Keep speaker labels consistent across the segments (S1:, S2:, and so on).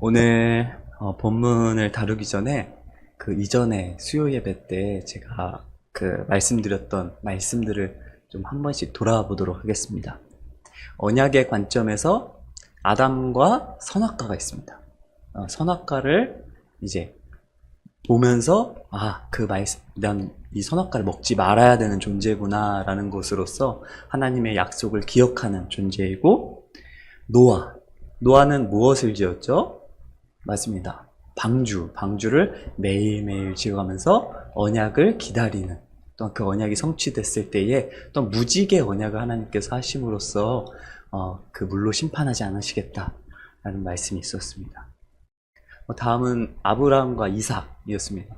S1: 오늘 본문을 다루기 전에 그 이전에 수요 예배 때 제가 말씀드렸던 말씀들을 좀 한 번씩 돌아보도록 하겠습니다. 언약의 관점에서 아담과 선악과가 있습니다. 선악과를 이제 보면서 난 이 선악과를 먹지 말아야 되는 존재구나 라는 것으로서 하나님의 약속을 기억하는 존재이고, 노아는 무엇을 지었죠? 맞습니다. 방주를 매일매일 지어가면서 언약을 기다리는, 또 그 언약이 성취됐을 때에 또 무지개 언약을 하나님께서 하심으로써 그 물로 심판하지 않으시겠다라는 말씀이 있었습니다. 다음은 아브라함과 이삭이었습니다.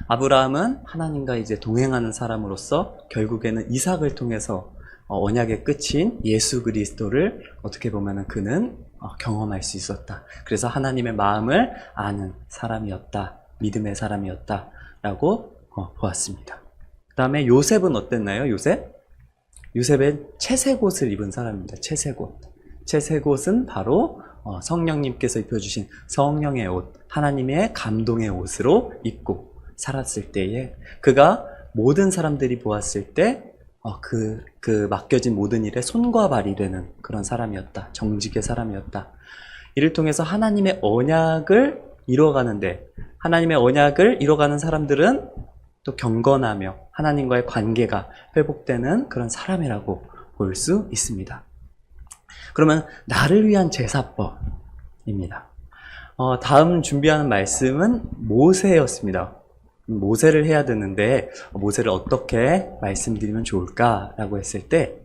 S1: 아브라함은 하나님과 이제 동행하는 사람으로서 결국에는 이삭을 통해서 언약의 끝인 예수 그리스도를 어떻게 보면 그는 경험할 수 있었다. 그래서 하나님의 마음을 아는 사람이었다. 믿음의 사람이었다라고 보았습니다. 그 다음에 요셉은 어땠나요? 요셉은 채색옷을 입은 사람입니다. 채색옷은 바로 성령님께서 입혀주신 성령의 옷, 하나님의 감동의 옷으로 입고 살았을 때에 그가 모든 사람들이 보았을 때 그 맡겨진 모든 일에 손과 발이 되는 그런 사람이었다. 정직의 사람이었다. 이를 통해서 하나님의 언약을 이뤄가는데, 하나님의 언약을 이뤄가는 사람들은 또 경건하며 하나님과의 관계가 회복되는 그런 사람이라고 볼 수 있습니다. 그러면 나를 위한 제사법입니다. 다음 준비하는 말씀은 모세였습니다. 모세를 해야 되는데 모세를 어떻게 말씀드리면 좋을까라고 했을 때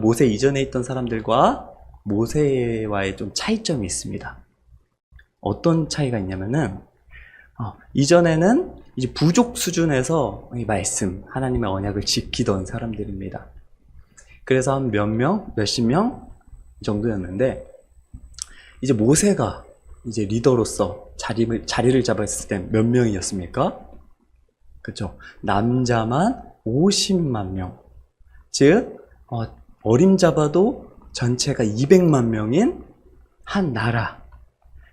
S1: 모세 이전에 있던 사람들과 모세와의 좀 차이점이 있습니다. 어떤 차이가 있냐면은 이전에는 이제 부족 수준에서 이 말씀, 하나님의 언약을 지키던 사람들입니다. 그래서 한 몇십 명 정도였는데, 이제 모세가 이제 리더로서 자리를 잡았을 때 몇 명이었습니까? 그렇죠. 남자만 50만 명. 즉 어림잡아도 전체가 200만 명인 한 나라.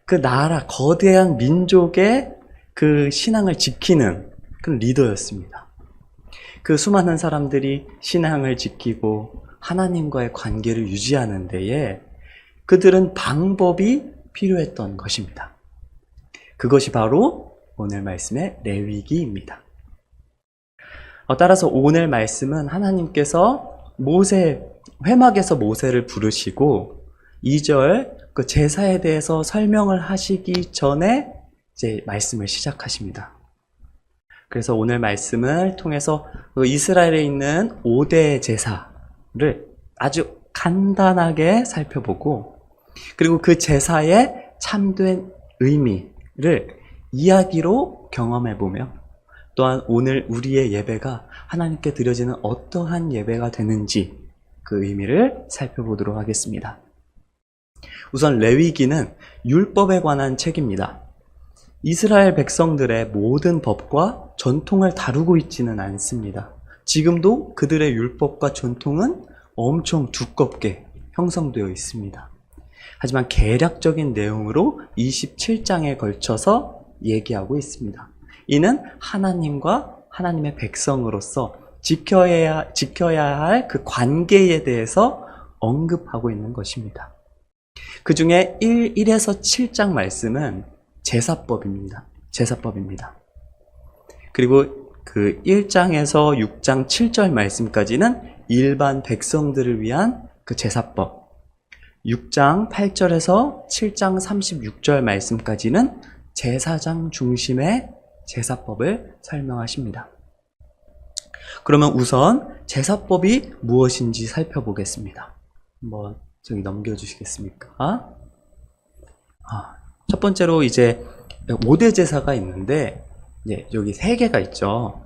S1: 그 나라 거대한 민족의 그 신앙을 지키는 그런 리더였습니다. 그 수많은 사람들이 신앙을 지키고 하나님과의 관계를 유지하는 데에 그들은 방법이 필요했던 것입니다. 그것이 바로 오늘 말씀의 레위기입니다. 따라서 오늘 말씀은 하나님께서 회막에서 모세를 부르시고 2절 그 제사에 대해서 설명을 하시기 전에 이제 말씀을 시작하십니다. 그래서 오늘 말씀을 통해서 이스라엘에 있는 5대 제사를 아주 간단하게 살펴보고, 그리고 그 제사의 참된 의미를 이야기로 경험해보며, 또한 오늘 우리의 예배가 하나님께 드려지는 어떠한 예배가 되는지 그 의미를 살펴보도록 하겠습니다. 우선 레위기는 율법에 관한 책입니다. 이스라엘 백성들의 모든 법과 전통을 다루고 있지는 않습니다. 지금도 그들의 율법과 전통은 엄청 두껍게 형성되어 있습니다. 하지만 개략적인 내용으로 27장에 걸쳐서 얘기하고 있습니다. 이는 하나님과 하나님의 백성으로서 지켜야 할 그 관계에 대해서 언급하고 있는 것입니다. 그 중에 1에서 7장 말씀은 제사법입니다. 그리고 그 1장에서 6장 7절 말씀까지는 일반 백성들을 위한 그 제사법, 6장 8절에서 7장 36절 말씀까지는 제사장 중심의 제사법을 설명하십니다. 그러면 우선 제사법이 무엇인지 살펴보겠습니다. 한번 저기 넘겨주시겠습니까? 첫 번째로 이제 5대 제사가 있는데, 여기 3개가 있죠.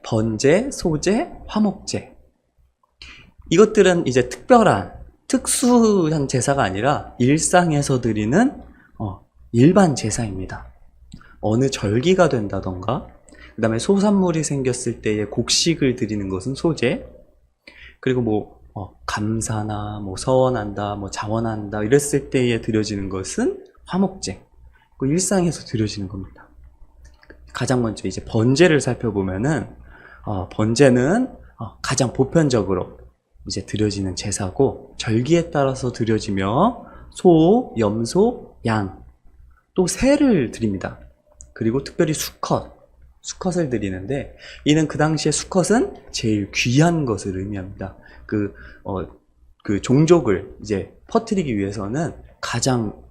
S1: 번제, 소제, 화목제. 이것들은 이제 특수한 제사가 아니라 일상에서 드리는 일반 제사입니다. 어느 절기가 된다던가, 그 다음에 소산물이 생겼을 때의 곡식을 드리는 것은 소제, 그리고 감사나 뭐 서원한다, 뭐 자원한다 이랬을 때에 드려지는 것은 화목제. 그 일상에서 드려지는 겁니다. 가장 먼저 이제 번제를 살펴보면은 번제는 가장 보편적으로 이제 드려지는 제사고 절기에 따라서 드려지며 소, 염소, 양, 또 새를 드립니다. 그리고 특별히 수컷을 드리는데 이는 그 당시에 수컷은 제일 귀한 것을 의미합니다. 그 종족을 이제 퍼뜨리기 위해서는 가장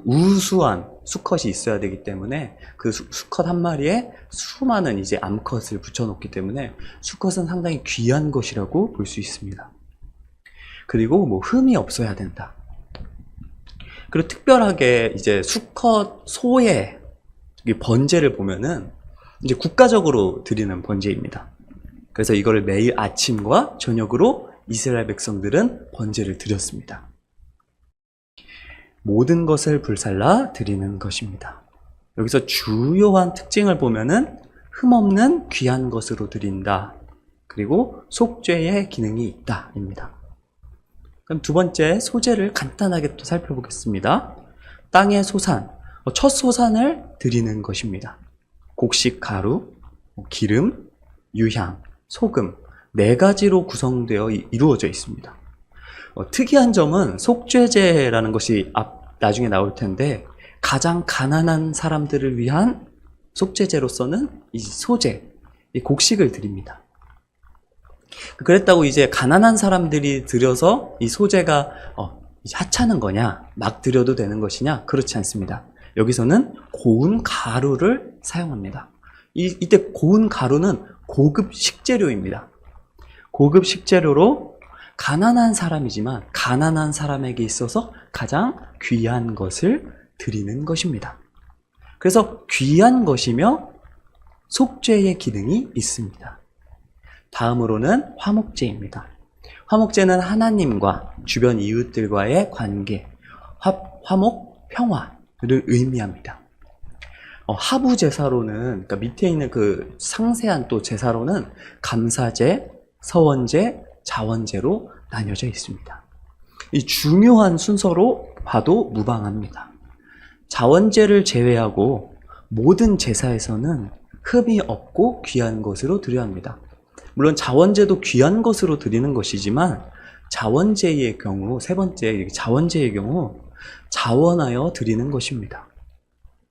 S1: 우수한 수컷이 있어야 되기 때문에 그 수컷 한 마리에 수많은 이제 암컷을 붙여놓기 때문에 수컷은 상당히 귀한 것이라고 볼 수 있습니다. 그리고 뭐 흠이 없어야 된다. 그리고 특별하게 이제 수컷 소의 번제를 보면은 이제 국가적으로 드리는 번제입니다. 그래서 이거를 매일 아침과 저녁으로 이스라엘 백성들은 번제를 드렸습니다. 모든 것을 불살라 드리는 것입니다. 여기서 주요한 특징을 보면은 흠없는 귀한 것으로 드린다. 그리고 속죄의 기능이 있다. 입니다. 그럼 두 번째 소제를 간단하게 또 살펴보겠습니다. 땅의 소산, 첫 소산을 드리는 것입니다. 곡식 가루, 기름, 유향, 소금 4가지로 구성되어 이루어져 있습니다. 특이한 점은 속죄제라는 것이 나중에 나올 텐데 가장 가난한 사람들을 위한 속죄제로서는 이 소제, 이 곡식을 드립니다. 그랬다고 이제 가난한 사람들이 드려서 이 소제가 이제 하찮은 거냐, 막 드려도 되는 것이냐? 그렇지 않습니다. 여기서는 고운 가루를 사용합니다. 이때 고운 가루는 고급 식재료입니다. 고급 식재료로 가난한 사람이지만 가난한 사람에게 있어서 가장 귀한 것을 드리는 것입니다. 그래서 귀한 것이며 속죄의 기능이 있습니다. 다음으로는 화목제입니다. 화목제는 하나님과 주변 이웃들과의 관계, 화목, 평화를 의미합니다. 하부 제사로는, 그러니까 밑에 있는 그 상세한 또 제사로는 감사제, 서원제, 자원제로 나뉘어져 있습니다. 이 중요한 순서로 봐도 무방합니다. 자원제를 제외하고 모든 제사에서는 흠이 없고 귀한 것으로 드려야 합니다. 물론 자원제도 귀한 것으로 드리는 것이지만 자원제의 경우, 세 번째 자원제의 경우 자원하여 드리는 것입니다.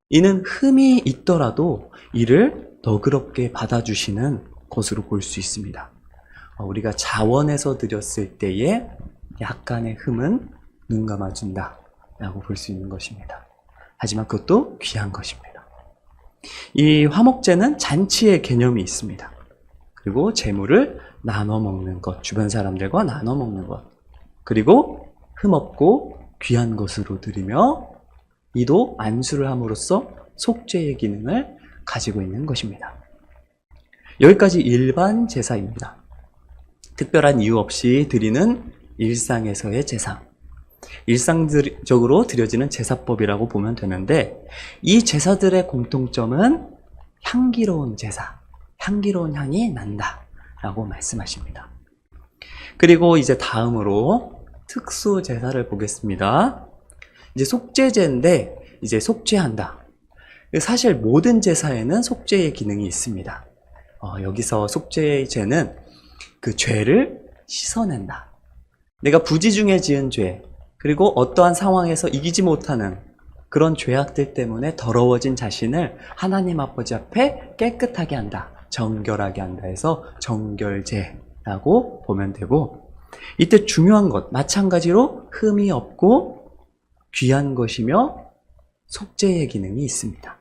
S1: 이는 흠이 있더라도 이를 너그럽게 받아주시는 것으로 볼 수 있습니다. 우리가 자원해서 드렸을 때에 약간의 흠은 눈 감아준다 라고 볼 수 있는 것입니다. 하지만 그것도 귀한 것입니다. 이 화목제는 잔치의 개념이 있습니다. 그리고 재물을 나눠 먹는 것, 주변 사람들과 나눠 먹는 것, 그리고 흠없고 귀한 것으로 드리며 이도 안수를 함으로써 속죄의 기능을 가지고 있는 것입니다. 여기까지 일반 제사입니다. 특별한 이유 없이 드리는 일상에서의 제사, 일상적으로 드려지는 제사법이라고 보면 되는데 이 제사들의 공통점은 향기로운 제사, 향기로운 향이 난다 라고 말씀하십니다. 그리고 이제 다음으로 특수 제사를 보겠습니다. 이제 속죄제인데 이제 속죄한다. 사실 모든 제사에는 속죄의 기능이 있습니다. 여기서 속죄제는 그 죄를 씻어낸다. 내가 부지 중에 지은 죄, 그리고 어떠한 상황에서 이기지 못하는 그런 죄악들 때문에 더러워진 자신을 하나님 아버지 앞에 깨끗하게 한다. 정결하게 한다 해서 정결제라고 보면 되고, 이때 중요한 것, 마찬가지로 흠이 없고 귀한 것이며 속죄의 기능이 있습니다.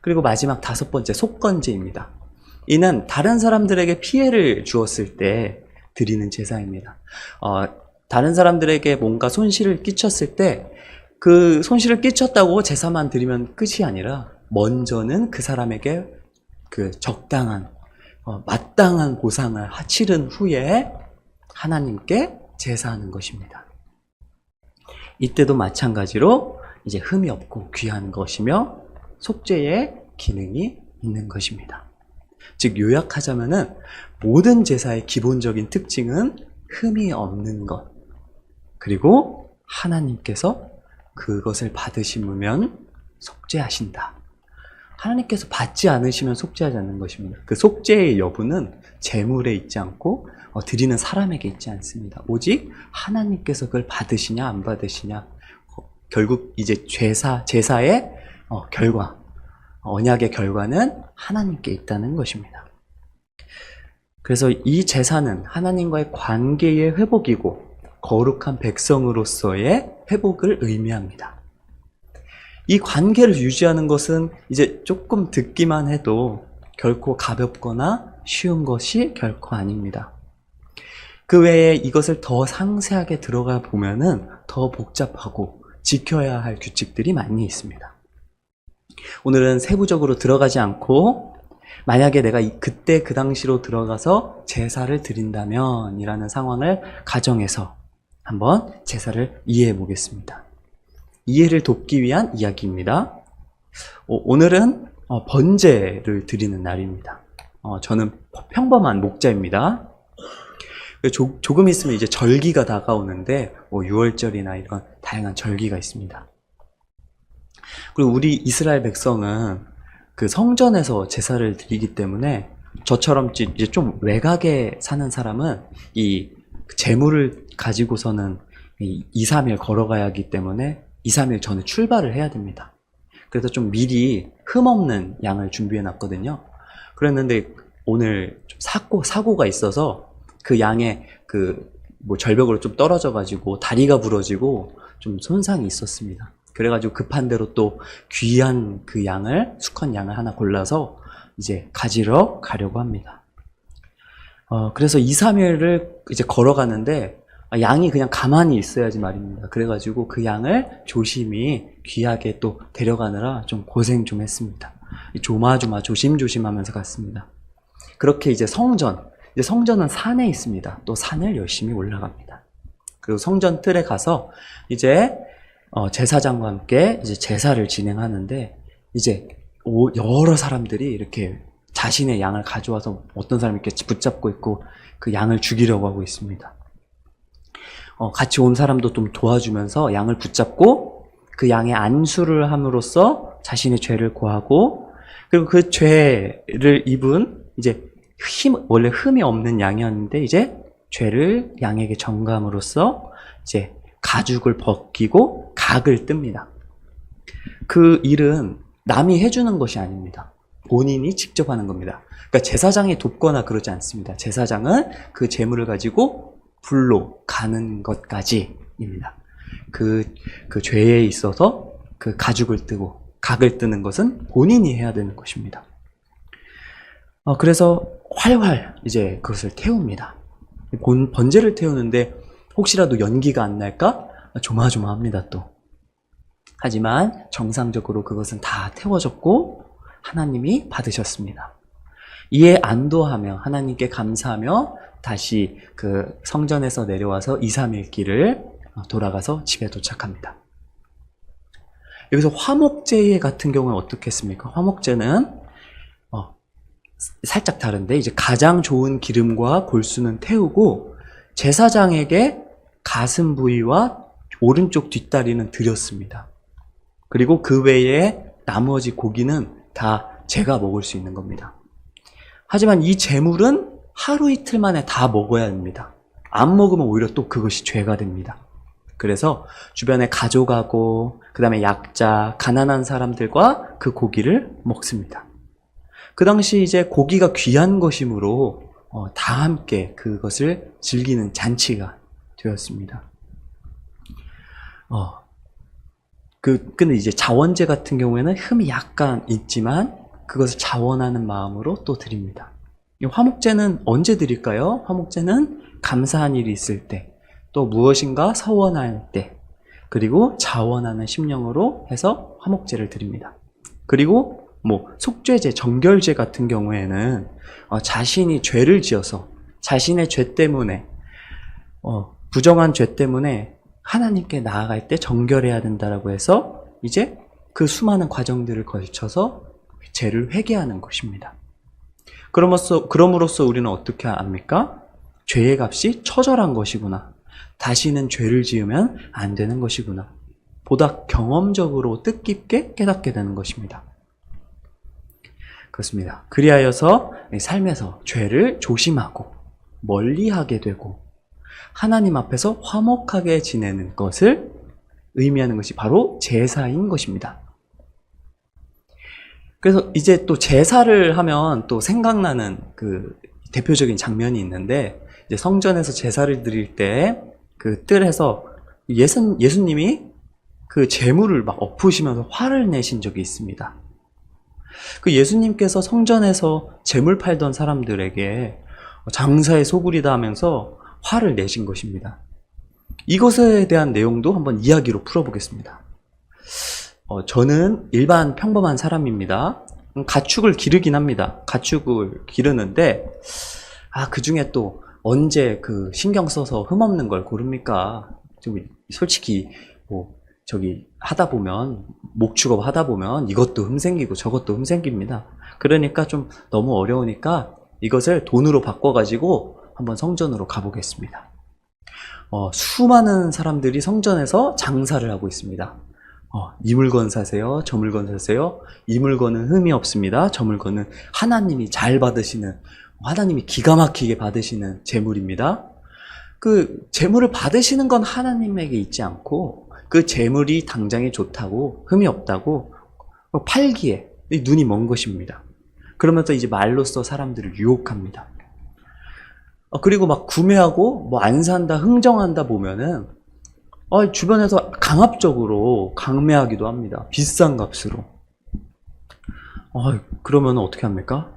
S1: 그리고 마지막 5번째, 속건제입니다. 이는 다른 사람들에게 피해를 주었을 때 드리는 제사입니다. 다른 사람들에게 뭔가 손실을 끼쳤을 때 그 손실을 끼쳤다고 제사만 드리면 끝이 아니라 먼저는 그 사람에게 그 적당한 마땅한 보상을 치른 후에 하나님께 제사하는 것입니다. 이때도 마찬가지로 이제 흠이 없고 귀한 것이며 속죄의 기능이 있는 것입니다. 즉 요약하자면은 모든 제사의 기본적인 특징은 흠이 없는 것, 그리고 하나님께서 그것을 받으시면 속죄하신다. 하나님께서 받지 않으시면 속죄하지 않는 것입니다. 그 속죄의 여부는 재물에 있지 않고 드리는 사람에게 있지 않습니다. 오직 하나님께서 그걸 받으시냐 안 받으시냐, 결국 이제 제사의 결과, 언약의 결과는 하나님께 있다는 것입니다. 그래서 이 제사는 하나님과의 관계의 회복이고 거룩한 백성으로서의 회복을 의미합니다. 이 관계를 유지하는 것은 이제 조금 듣기만 해도 결코 가볍거나 쉬운 것이 결코 아닙니다. 그 외에 이것을 더 상세하게 들어가 보면은 더 복잡하고 지켜야 할 규칙들이 많이 있습니다. 오늘은 세부적으로 들어가지 않고, 만약에 내가 그때 그 당시로 들어가서 제사를 드린다면 이라는 상황을 가정해서 한번 제사를 이해해 보겠습니다. 이해를 돕기 위한 이야기입니다. 오늘은 번제를 드리는 날입니다. 저는 평범한 목자입니다. 조금 있으면 이제 절기가 다가오는데 6월절이나 이런 다양한 절기가 있습니다. 그리고 우리 이스라엘 백성은 그 성전에서 제사를 드리기 때문에, 저처럼 이제 좀 외곽에 사는 사람은 이 제물을 가지고서는 2, 3일 걸어가야 하기 때문에 2, 3일 전에 출발을 해야 됩니다. 그래서 좀 미리 흠없는 양을 준비해 놨거든요. 그랬는데 오늘 좀 사고가 있어서 그 양의 절벽으로 좀 떨어져 가지고 다리가 부러지고 좀 손상이 있었습니다. 그래가지고 급한 대로 또 귀한 그 양을, 수컷 양을 하나 골라서 이제 가지러 가려고 합니다. 그래서 2, 3일을 이제 걸어가는데 양이 그냥 가만히 있어야지 말입니다. 그래가지고 그 양을 조심히 귀하게 또 데려가느라 좀 고생 좀 했습니다. 조마조마 조심조심 하면서 갔습니다. 그렇게 이제 성전은 산에 있습니다. 또 산을 열심히 올라갑니다. 그리고 성전 틀에 가서 이제 제사장과 함께 이제 제사를 진행하는데, 이제 여러 사람들이 이렇게 자신의 양을 가져와서 어떤 사람이 이렇게 붙잡고 있고 그 양을 죽이려고 하고 있습니다. 같이 온 사람도 좀 도와주면서 양을 붙잡고 그 양의 안수를 함으로써 자신의 죄를 고하고, 그리고 그 죄를 입은 이제 원래 흠이 없는 양이었는데 이제 죄를 양에게 전감으로써 이제 가죽을 벗기고 각을 뜹니다. 그 일은 남이 해주는 것이 아닙니다. 본인이 직접 하는 겁니다. 그러니까 제사장이 돕거나 그러지 않습니다. 제사장은 그 제물을 가지고 불로 가는 것까지입니다. 그 죄에 있어서 그 가죽을 뜨고 각을 뜨는 것은 본인이 해야 되는 것입니다. 그래서 활활 이제 그것을 태웁니다. 번제를 태우는데 혹시라도 연기가 안 날까 조마조마합니다 또. 하지만 정상적으로 그것은 다 태워졌고 하나님이 받으셨습니다. 이에 안도하며 하나님께 감사하며 다시 그 성전에서 내려와서 2, 3일 길을 돌아가서 집에 도착합니다. 여기서 화목제 같은 경우는 어떻게 했습니까? 화목제는 살짝 다른데, 이제 가장 좋은 기름과 골수는 태우고 제사장에게 가슴 부위와 오른쪽 뒷다리는 드렸습니다. 그리고 그 외에 나머지 고기는 다 제가 먹을 수 있는 겁니다. 하지만 이 제물은 하루 이틀 만에 다 먹어야 됩니다. 안 먹으면 오히려 또 그것이 죄가 됩니다. 그래서 주변에 가져가고 그 다음에 약자, 가난한 사람들과 그 고기를 먹습니다. 그 당시 이제 고기가 귀한 것이므로 다 함께 그것을 즐기는 잔치가 되었습니다. 근데 이제 자원제 같은 경우에는 흠이 약간 있지만 그것을 자원하는 마음으로 또 드립니다. 이 화목제는 언제 드릴까요? 화목제는 감사한 일이 있을 때, 또 무엇인가 서원할 때, 그리고 자원하는 심령으로 해서 화목제를 드립니다. 그리고 속죄제, 정결제 같은 경우에는 자신이 죄를 지어서 자신의 죄 때문에 부정한 죄 때문에 하나님께 나아갈 때 정결해야 된다라고 해서 이제 그 수많은 과정들을 거쳐서 죄를 회개하는 것입니다. 그럼으로써 우리는 어떻게 합니까? 죄의 값이 처절한 것이구나. 다시는 죄를 지으면 안 되는 것이구나. 보다 경험적으로 뜻깊게 깨닫게 되는 것입니다. 그렇습니다. 그리하여서 삶에서 죄를 조심하고 멀리하게 되고 하나님 앞에서 화목하게 지내는 것을 의미하는 것이 바로 제사인 것입니다. 그래서 이제 또 제사를 하면 또 생각나는 그 대표적인 장면이 있는데, 이제 성전에서 제사를 드릴 때 그 뜰에서 예수님이 그 제물을 막 엎으시면서 화를 내신 적이 있습니다. 그 예수님께서 성전에서 제물 팔던 사람들에게 장사의 소굴이다 하면서 화를 내신 것입니다. 이것에 대한 내용도 한번 이야기로 풀어보겠습니다. 저는 일반 평범한 사람입니다. 가축을 기르긴 합니다. 가축을 기르는데, 그 중에 또 언제 그 신경 써서 흠없는 걸 고릅니까? 솔직히, 하다 보면, 목축업 하다 보면 이것도 흠생기고 저것도 흠생깁니다. 그러니까 좀 너무 어려우니까 이것을 돈으로 바꿔가지고 한번 성전으로 가보겠습니다. 수많은 사람들이 성전에서 장사를 하고 있습니다. 이 물건 사세요, 저 물건 사세요. 이 물건은 흠이 없습니다. 저 물건은 하나님이 잘 받으시는, 하나님이 기가 막히게 받으시는 제물입니다. 그 제물을 받으시는 건 하나님에게 있지 않고 그 제물이 당장에 좋다고, 흠이 없다고 팔기에 눈이 먼 것입니다. 그러면서 이제 말로써 사람들을 유혹합니다. 그리고 막 구매하고 안 산다, 흥정한다 보면은 주변에서 강압적으로 강매하기도 합니다. 비싼 값으로. 그러면 어떻게 합니까?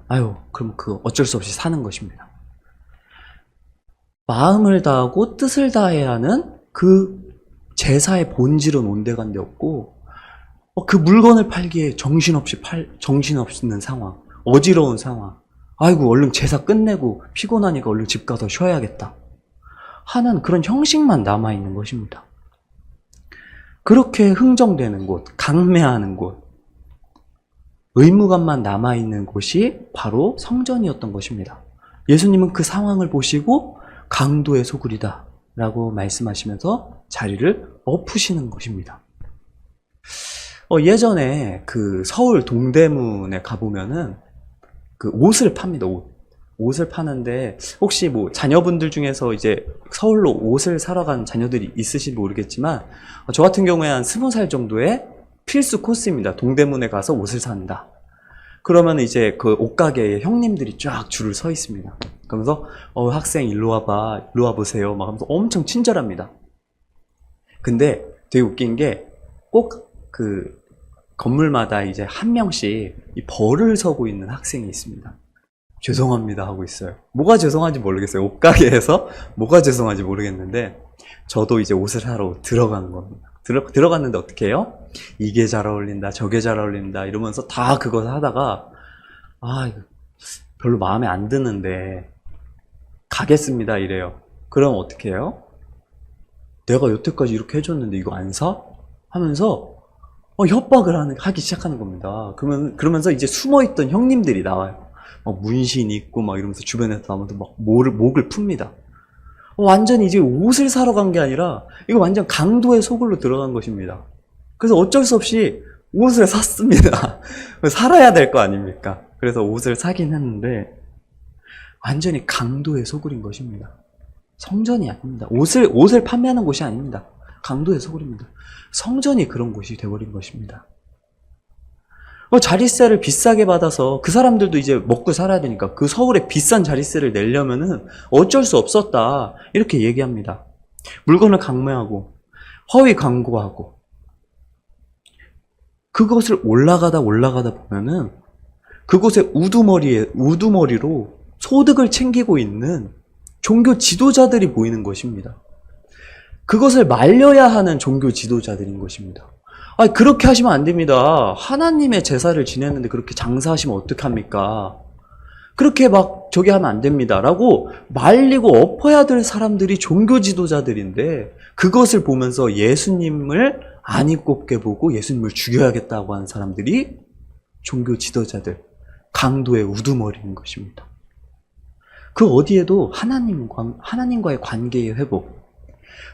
S1: 그럼 어쩔 수 없이 사는 것입니다. 마음을 다하고 뜻을 다해야 하는 그 제사의 본질은 온데간데 없고, 그 물건을 팔기에 정신없는 상황, 어지러운 상황. 얼른 제사 끝내고 피곤하니까 얼른 집 가서 쉬어야겠다 하는 그런 형식만 남아있는 것입니다. 그렇게 흥정되는 곳, 강매하는 곳, 의무감만 남아있는 곳이 바로 성전이었던 것입니다. 예수님은 그 상황을 보시고 강도의 소굴이다 라고 말씀하시면서 자리를 엎으시는 것입니다. 예전에 그 서울 동대문에 가보면은 그 옷을 팝니다. 옷을 파는데, 혹시 자녀분들 중에서 이제 서울로 옷을 사러 간 자녀들이 있으실지 모르겠지만, 저 같은 경우에 한 20살 정도의 필수 코스입니다. 동대문에 가서 옷을 산다. 그러면 이제 그 옷가게에 형님들이 쫙 줄을 서 있습니다. 그러면서 학생 일로 와봐, 일로 와보세요 막 하면서 엄청 친절합니다. 근데 되게 웃긴 게 꼭 그 건물마다 이제 한 명씩 이 벌을 서고 있는 학생이 있습니다. 죄송합니다 하고 있어요. 뭐가 죄송한지 모르겠어요. 옷가게에서 뭐가 죄송한지 모르겠는데, 저도 이제 옷을 사러 들어간 겁니다. 들어갔는데 어떻게 해요? 이게 잘 어울린다, 저게 잘 어울린다 이러면서 다 그거 하다가 이거 별로 마음에 안 드는데 가겠습니다 이래요. 그럼 어떻게 해요? 내가 여태까지 이렇게 해줬는데 이거 안 사? 하면서 협박을 하기 시작하는 겁니다. 그러면서 이제 숨어있던 형님들이 나와요. 문신 있고 막 이러면서 주변에서 나오면서 막 목을 풉니다. 완전히 이제 옷을 사러 간 게 아니라 이거 완전 강도의 소굴로 들어간 것입니다. 그래서 어쩔 수 없이 옷을 샀습니다. 살아야 될 거 아닙니까? 그래서 옷을 사긴 했는데 완전히 강도의 소굴인 것입니다. 성전이 아닙니다. 옷을 판매하는 곳이 아닙니다. 강도의 소굴입니다. 성전이 그런 곳이 되어버린 것입니다. 자릿세를 비싸게 받아서 그 사람들도 이제 먹고 살아야 되니까 그 서울에 비싼 자릿세를 내려면은 어쩔 수 없었다 이렇게 얘기합니다. 물건을 강매하고 허위 광고하고, 그것을 올라가다 보면은 그곳에 우두머리로 소득을 챙기고 있는 종교 지도자들이 보이는 것입니다. 그것을 말려야 하는 종교 지도자들인 것입니다. 그렇게 하시면 안 됩니다. 하나님의 제사를 지냈는데 그렇게 장사하시면 어떡합니까? 그렇게 막 저기 하면 안 됩니다 라고 말리고 엎어야 될 사람들이 종교 지도자들인데, 그것을 보면서 예수님을 안이 꼽게 보고 예수님을 죽여야겠다고 하는 사람들이 종교 지도자들, 강도의 우두머리인 것입니다. 그 어디에도 하나님과의 관계의 회복,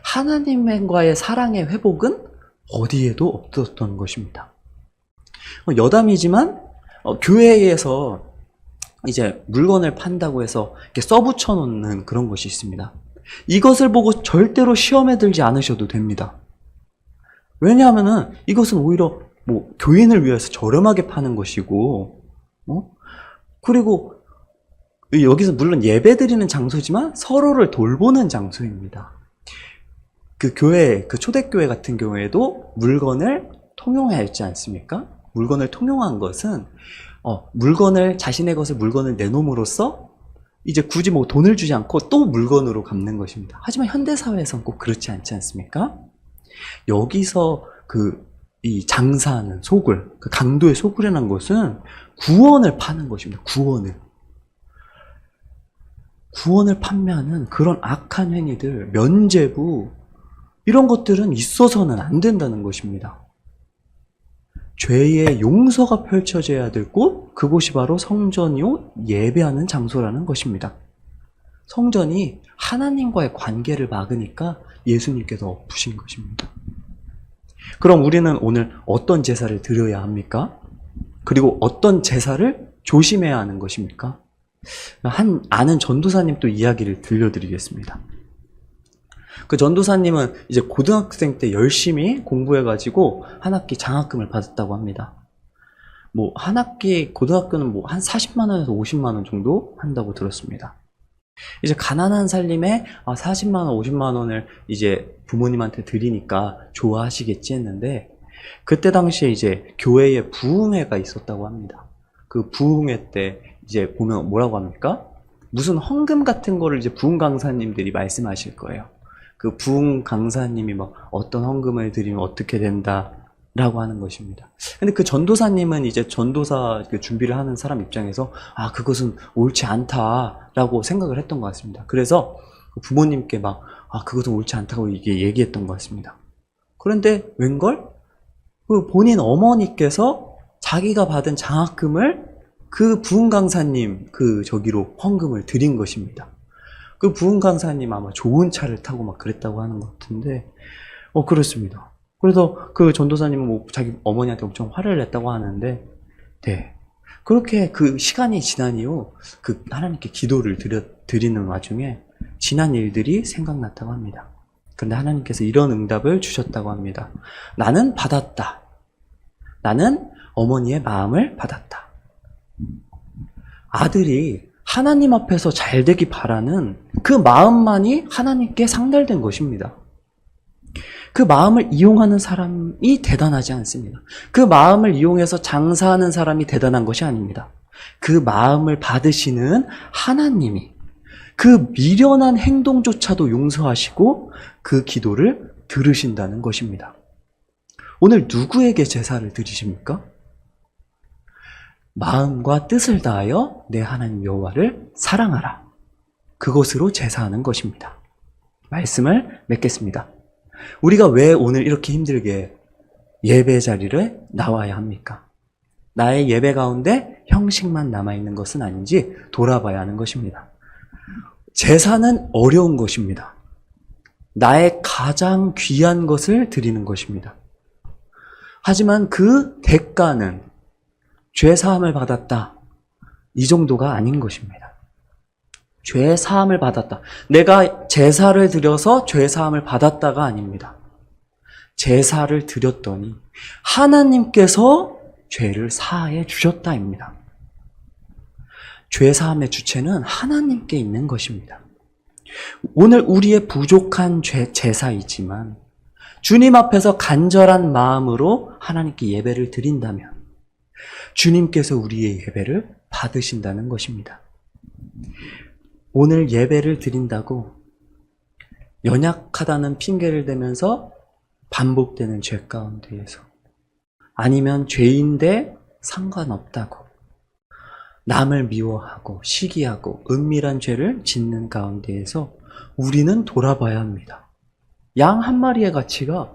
S1: 하나님과의 사랑의 회복은 어디에도 없었던 것입니다. 여담이지만 교회에서 이제 물건을 판다고 해서 이렇게 써붙여 놓는 그런 것이 있습니다. 이것을 보고 절대로 시험에 들지 않으셔도 됩니다. 왜냐하면은 이것은 오히려 뭐 교인을 위해서 저렴하게 파는 것이고, 그리고 여기서 물론 예배 드리는 장소지만 서로를 돌보는 장소입니다. 그 교회, 그 초대교회 같은 경우에도 물건을 통용해야 했지 않습니까? 물건을 통용한 것은 자신의 것을 물건을 내놓음으로써 이제 굳이 뭐 돈을 주지 않고 또 물건으로 갚는 것입니다. 하지만 현대사회에서는 꼭 그렇지 않지 않습니까? 여기서 이 장사하는 소굴, 그 강도의 소굴이라는 것은 구원을 파는 것입니다. 구원을 판매하는 그런 악한 행위들, 면죄부, 이런 것들은 있어서는 안 된다는 것입니다. 죄의 용서가 펼쳐져야 될 곳, 그곳이 바로 성전이요 예배하는 장소라는 것입니다. 성전이 하나님과의 관계를 막으니까 예수님께서 엎으신 것입니다. 그럼 우리는 오늘 어떤 제사를 드려야 합니까? 그리고 어떤 제사를 조심해야 하는 것입니까? 아는 전도사님 또 이야기를 들려드리겠습니다. 그 전도사님은 이제 고등학생 때 열심히 공부해가지고 한 학기 장학금을 받았다고 합니다. 뭐 한 학기 고등학교는 뭐 한 40만 원에서 50만 원 정도 한다고 들었습니다. 이제 가난한 살림에 40만 원, 50만 원을 이제 부모님한테 드리니까 좋아하시겠지 했는데, 그때 당시에 이제 교회에 부흥회가 있었다고 합니다. 그 부흥회 때 이제 보면 뭐라고 합니까? 무슨 헌금 같은 거를 이제 부흥 강사님들이 말씀하실 거예요. 그 부흥 강사님이 막 어떤 헌금을 드리면 어떻게 된다라고 하는 것입니다. 근데 그 전도사님은 이제 전도사 준비를 하는 사람 입장에서 그것은 옳지 않다라고 생각을 했던 것 같습니다. 그래서 부모님께 막 그것은 옳지 않다고 이게 얘기했던 것 같습니다. 그런데 웬걸? 그 본인 어머니께서 자기가 받은 장학금을 그 부흥 강사님 저기로 헌금을 드린 것입니다. 그 부흥 강사님 아마 좋은 차를 타고 막 그랬다고 하는 것 같은데, 그렇습니다. 그래서 그 전도사님은 뭐 자기 어머니한테 엄청 화를 냈다고 하는데, 네. 그렇게 그 시간이 지난 이후 그 하나님께 기도를 드리는 와중에 지난 일들이 생각났다고 합니다. 그런데 하나님께서 이런 응답을 주셨다고 합니다. 나는 받았다. 나는 어머니의 마음을 받았다. 아들이 하나님 앞에서 잘 되기 바라는 그 마음만이 하나님께 상달된 것입니다. 그 마음을 이용하는 사람이 대단하지 않습니다. 그 마음을 이용해서 장사하는 사람이 대단한 것이 아닙니다. 그 마음을 받으시는 하나님이 그 미련한 행동조차도 용서하시고 그 기도를 들으신다는 것입니다. 오늘 누구에게 제사를 드리십니까? 마음과 뜻을 다하여 내 하나님 여호와를 사랑하라. 그것으로 제사하는 것입니다. 말씀을 맺겠습니다. 우리가 왜 오늘 이렇게 힘들게 예배 자리를 나와야 합니까? 나의 예배 가운데 형식만 남아있는 것은 아닌지 돌아봐야 하는 것입니다. 제사는 어려운 것입니다. 나의 가장 귀한 것을 드리는 것입니다. 하지만 그 대가는 죄 사함을 받았다, 이 정도가 아닌 것입니다. 죄 사함을 받았다. 내가 제사를 드려서 죄 사함을 받았다가 아닙니다. 제사를 드렸더니 하나님께서 죄를 사해 주셨다입니다. 죄 사함의 주체는 하나님께 있는 것입니다. 오늘 우리의 부족한 제사이지만 주님 앞에서 간절한 마음으로 하나님께 예배를 드린다면 주님께서 우리의 예배를 받으신다는 것입니다. 오늘 예배를 드린다고 연약하다는 핑계를 대면서 반복되는 죄 가운데에서, 아니면 죄인데 상관없다고 남을 미워하고 시기하고 은밀한 죄를 짓는 가운데에서 우리는 돌아봐야 합니다. 양 한 마리의 가치가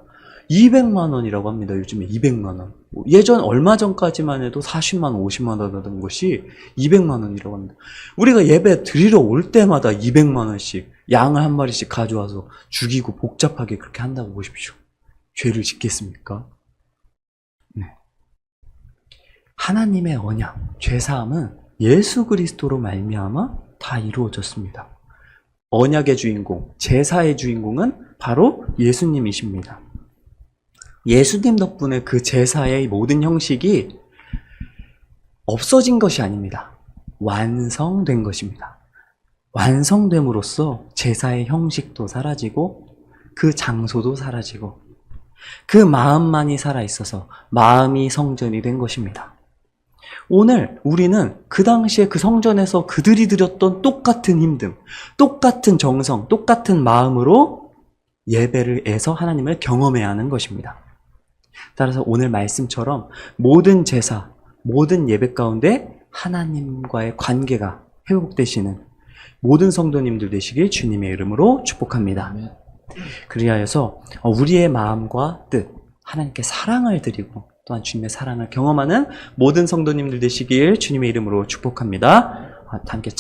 S1: 200만 원이라고 합니다. 요즘에 200만 원. 예전 얼마 전까지만 해도 40만 원, 50만 원 하던 것이 200만 원이라고 합니다. 우리가 예배 드리러 올 때마다 200만 원씩 양을 한 마리씩 가져와서 죽이고 복잡하게 그렇게 한다고 보십시오. 죄를 짓겠습니까? 네. 하나님의 언약, 죄사함은 예수 그리스도로 말미암아 다 이루어졌습니다. 언약의 주인공, 제사의 주인공은 바로 예수님이십니다. 예수님 덕분에 그 제사의 모든 형식이 없어진 것이 아닙니다. 완성된 것입니다. 완성됨으로써 제사의 형식도 사라지고 그 장소도 사라지고 그 마음만이 살아있어서 마음이 성전이 된 것입니다. 오늘 우리는 그 당시에 그 성전에서 그들이 드렸던 똑같은 힘듦, 똑같은 정성, 똑같은 마음으로 예배를 해서 하나님을 경험해야 하는 것입니다. 따라서 오늘 말씀처럼 모든 제사, 모든 예배 가운데 하나님과의 관계가 회복되시는 모든 성도님들 되시길 주님의 이름으로 축복합니다. 그리하여서 우리의 마음과 뜻, 하나님께 사랑을 드리고 또한 주님의 사랑을 경험하는 모든 성도님들 되시길 주님의 이름으로 축복합니다. 함께